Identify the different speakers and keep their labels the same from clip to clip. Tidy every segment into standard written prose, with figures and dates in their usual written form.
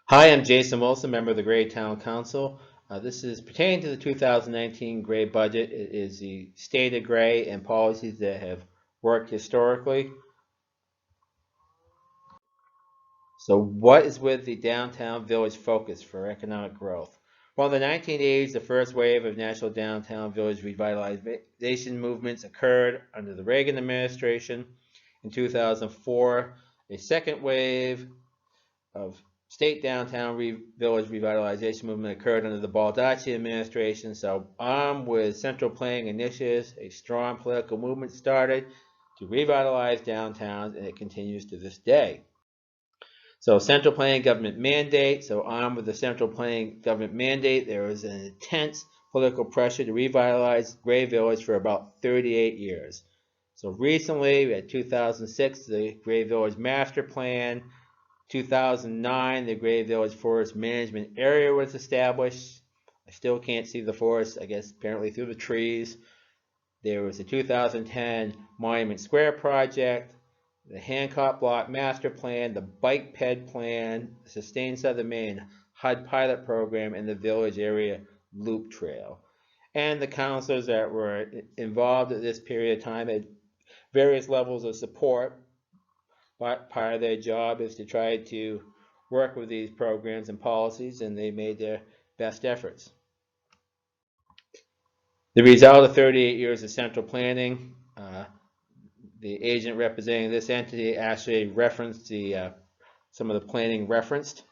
Speaker 1: Hi, I'm Jason Wilson, member of the Gray Town Council. This is pertaining to the 2019 Gray budget. It is the state of Gray and policies that have worked historically. So what is with the downtown village focus for economic growth? Well, in the 1980s, the first wave of national downtown village revitalization movements occurred under the Reagan administration. In 2004, a second wave of state downtown village revitalization movement occurred under the Baldacci administration. So armed with central planning initiatives, a strong political movement started to revitalize downtowns, and it continues to this day. So central planning government mandate. So armed with the central planning government mandate, there was an intense political pressure to revitalize Gray Village for about 38 years. So recently, we had 2006, the Gray Village Master Plan. 2009, the Gray Village Forest Management Area was established. I still can't see the forest, I guess apparently through the trees. There was a 2010 Monument Square project, the Hancock Block Master Plan, the Bike Ped Plan, the Sustained Southern Maine HUD Pilot Program, and the Village Area Loop Trail. And the counselors that were involved at this period of time had various levels of support. But part of their job is to try to work with these programs and policies, and they made their best efforts. The result of 38 years of central planning, the agent representing this entity actually referenced some of the planning referenced.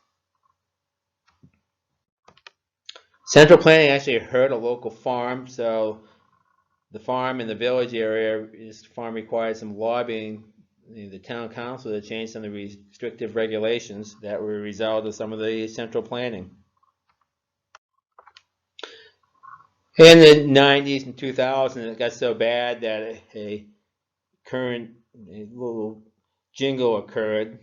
Speaker 1: Central planning actually hurt a local farm, so the farm in the village area, this farm required some lobbying the town council to change some of the restrictive regulations that were a result of some of the central planning. In the 90s and 2000s, it got so bad that a little jingle occurred.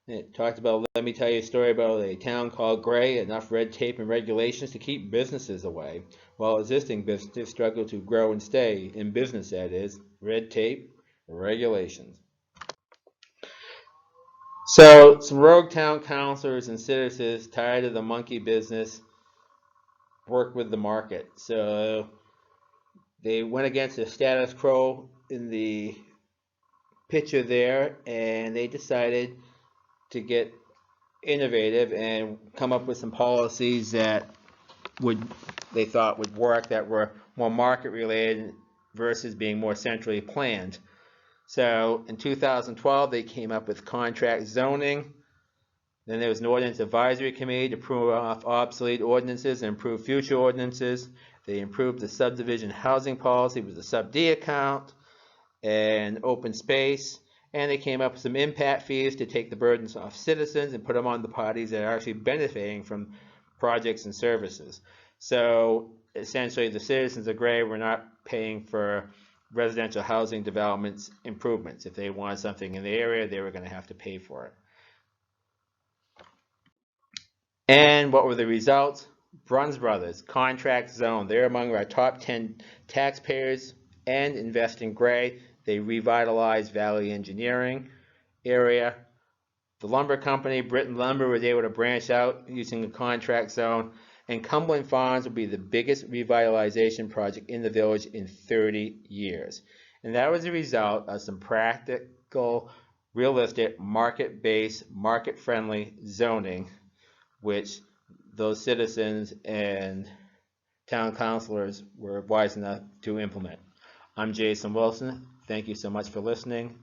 Speaker 1: It talked about, let me tell you a story about a town called Gray, enough red tape and regulations to keep businesses away, while existing businesses struggle to grow and stay in business, that is, red tape and regulations. So some rogue town councilors and citizens tired of the monkey business worked with the market. So they went against the status quo in the picture there, and they decided to get innovative and come up with some policies that they thought would work, that were more market related versus being more centrally planned. So in 2012, they came up with contract zoning. Then there was an ordinance advisory committee to prove off obsolete ordinances and improve future ordinances. They improved the subdivision housing policy with the sub-D account and open space. And they came up with some impact fees to take the burdens off citizens and put them on the parties that are actually benefiting from projects and services. So essentially, the citizens of Gray were not paying for residential housing developments improvements. If they wanted something in the area, they were going to have to pay for it. And what were the results? Bruns Brothers, contract zone. They're among our top 10 taxpayers and invest in Gray. They revitalized Valley Engineering area. The lumber company, Britain Lumber, was able to branch out using a contract zone. And Cumberland Farms will be the biggest revitalization project in the village in 30 years. And that was a result of some practical, realistic, market-based, market-friendly zoning, which those citizens and town councilors were wise enough to implement. I'm Jason Wilson. Thank you so much for listening.